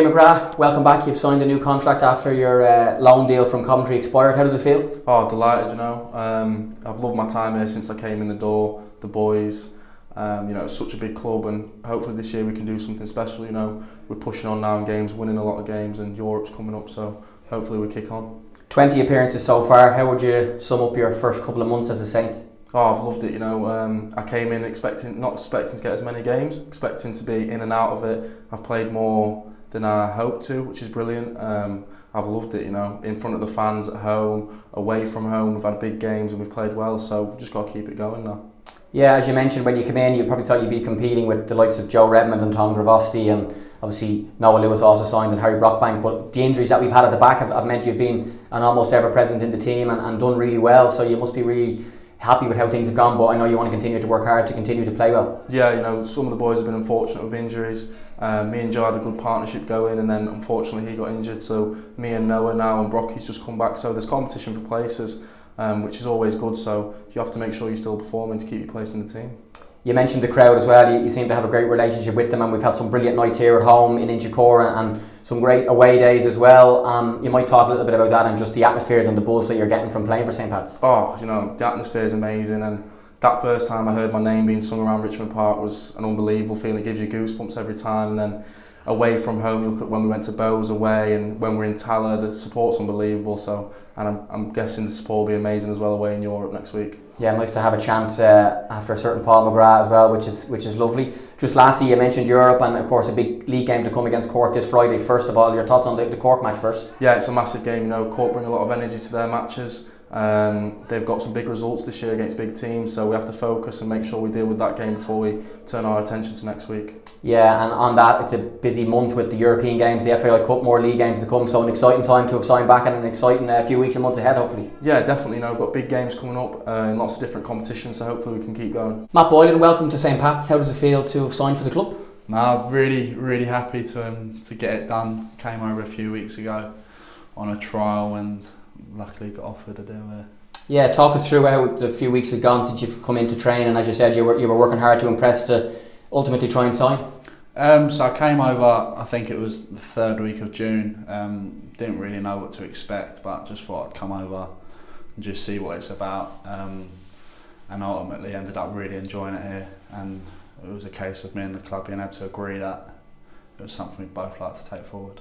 McGrath, welcome back. You've signed a new contract after your loan deal from Coventry expired. How does it feel? Oh, delighted, you know. I've loved my time here since I came in the door, the boys. It's such a big club, and hopefully this year we can do something special, you know. We're pushing on now in games, winning a lot of games, and Europe's coming up, so hopefully we kick on. 20 appearances so far. How would you sum up your first couple of months as a Saint? Oh, I've loved it, you know. I came in not expecting to get as many games, expecting to be in and out of it. I've played more than I hoped to, which is brilliant. I've loved it, you know, in front of the fans, at home, away from home. We've had big games and we've played well, so we've just got to keep it going now. Yeah, as you mentioned, when you came in, you probably thought you'd be competing with the likes of Joe Redmond and 𝗏𝗏𝗏𝗏𝗏, and obviously Noah Lewis also signed and Harry Brockbank, but the injuries that we've had at the back have meant you've been an almost ever present in the team and done really well, so you must be really happy with how things have gone, but I know you want to continue to work hard to continue to play well. Yeah, you know, some of the boys have been unfortunate with injuries. Me and Joe had a good partnership going, and then unfortunately he got injured, so me and Noah now and Brocky's just come back, so there's competition for places, which is always good, so you have to make sure you're still performing to keep your place in the team. You mentioned the crowd as well. You seem to have a great relationship with them, and we've had some brilliant nights here at home in 𝗕𝗏𝗃𝗏 and some great away days as well. You might talk a little bit about that and just the atmospheres and the buzz that you're getting from playing for St Pat's. Oh, you know, the atmosphere is amazing, and that first time I heard my name being sung around Richmond Park was an unbelievable feeling. It gives you goosebumps every time, and then away from home, you look at when we went to Bows away and when we're in 𝗏𝗏𝗏𝗏, the support's unbelievable, so, and I'm guessing the support will be amazing as well away in Europe next week. Yeah, nice to have a chance after a certain Paul McGrath as well, which is lovely. Just lastly, you mentioned Europe, and of course a big league game to come against Cork this Friday. First of all, your thoughts on the Cork match first? Yeah, it's a massive game. You know, Cork bring a lot of energy to their matches. They've got some big results this year against big teams, so we have to focus and make sure we deal with that game before we turn our attention to next week. Yeah, and on that, it's a busy month with the European games, the FAI Cup, more league games to come, so an exciting time to have signed back and an exciting few weeks and months ahead, hopefully. Yeah, definitely. You know, we've got big games coming up in lots of different competitions, so hopefully we can keep going. Matt Boylan, welcome to St Pat's. How does it feel to have signed for the club? No, I'm really happy to get it done. Came over a few weeks ago on a trial and luckily got offered a deal there. Yeah, talk us through how the few weeks had gone since you've come into training, and as you said, you were working hard to impress to ultimately try and sign. So I came over, I think it was the third week of June. Didn't really know what to expect, but just thought I'd come over and just see what it's about. And ultimately ended up really enjoying it here. And it was a case of me and the club being able to agree that it was something we'd both like to take forward.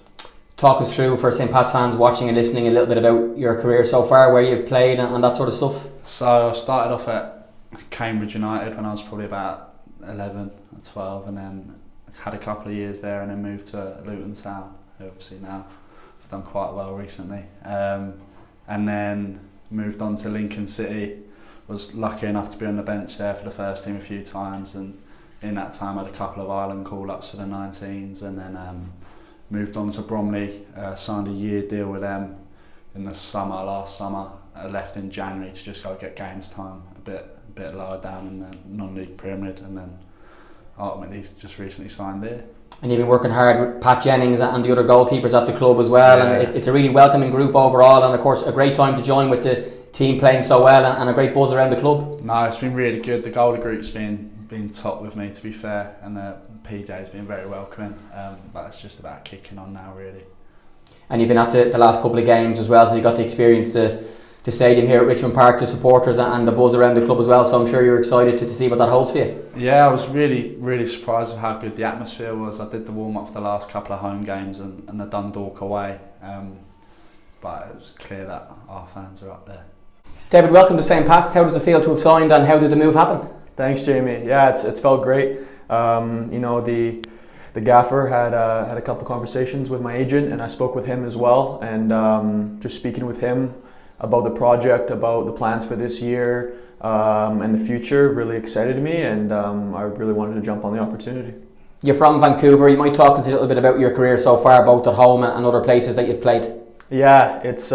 Talk us through, for St Pat's fans watching and listening, a little bit about your career so far, where you've played and that sort of stuff. So I started off at Cambridge United when I was probably about 11 or 12, and then had a couple of years there and then moved to Luton Town, who obviously now have done quite well recently. And then moved on to Lincoln City, was lucky enough to be on the bench there for the first team a few times, and in that time I had a couple of Ireland call-ups for the 19s, and then moved on to Bromley, signed a year deal with them in the summer, last summer. I left in January to just go get games time a bit lower down in the non-league pyramid, and then ultimately just recently signed there. And you've been working hard with Pat Jennings and the other goalkeepers at the club as well, yeah. And it's a really welcoming group overall, and of course a great time to join with the team playing so well and a great buzz around the club. No, it's been really good. The goalie group's been top with me, to be fair, and PJ's been very welcoming, but it's just about kicking on now really. And you've been at the last couple of games as well, so you got to experience the stadium here at Richmond Park, the supporters and the buzz around the club as well, so I'm sure you're excited to see what that holds for you. Yeah, I was really surprised with how good the atmosphere was. I did the warm-up for the last couple of home games and the Dundalk away, but it was clear that our fans are up there. David, welcome to St Pat's. How does it feel to have signed, and how did the move happen? Thanks, Jamie. Yeah, it's felt great. You know, the gaffer had a couple of conversations with my agent, and I spoke with him as well, and just speaking with him about the project, about the plans for this year and the future really excited me, and I really wanted to jump on the opportunity. You're from Vancouver. You might talk us a little bit about your career so far, both at home and other places that you've played. Yeah, it's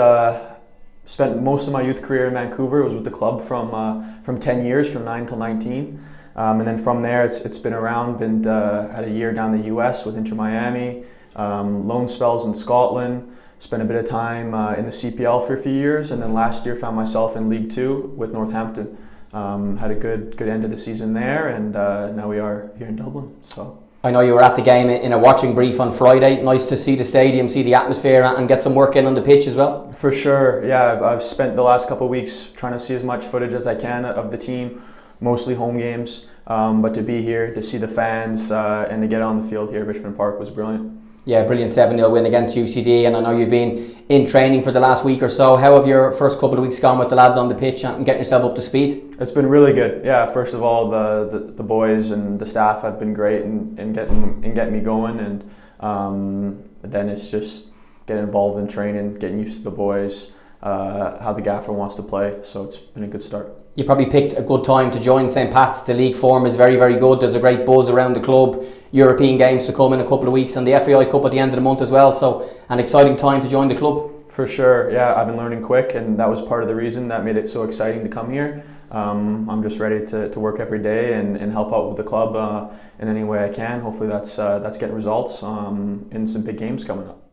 spent most of my youth career in Vancouver. It was with the club from 10 years, from 9 till 19. And then from there, it's been around. Had a year down the US with 𝗕𝗏𝗏𝗏𝗏, loan spells in Scotland. Spent a bit of time in the CPL for a few years, and then last year found myself in League Two with Northampton. Had a good end of the season there, and now we are here in Dublin. So I know you were at the game in a watching brief on Friday. Nice to see the stadium, see the atmosphere, and get some work in on the pitch as well. For sure, yeah. I've spent the last couple of weeks trying to see as much footage as I can of the team, mostly home games. But to be here, to see the fans, and to get on the field here at Richmond Park was brilliant. Yeah, brilliant 7-0 win against UCD, and I know you've been in training for the last week or so. How have your first couple of weeks gone with the lads on the pitch and getting yourself up to speed? It's been really good. Yeah, first of all, the boys and the staff have been great in getting me going, and then it's just getting involved in training, getting used to the boys, how the gaffer wants to play. So it's been a good start. You probably picked a good time to join St. Pat's. The league form is very, very good. There's a great buzz around the club. European games to come in a couple of weeks, and the FAI Cup at the end of the month as well. So an exciting time to join the club. For sure, yeah. I've been learning quick, and that was part of the reason that made it so exciting to come here. I'm just ready to work every day and help out with the club in any way I can. Hopefully that's getting results in some big games coming up.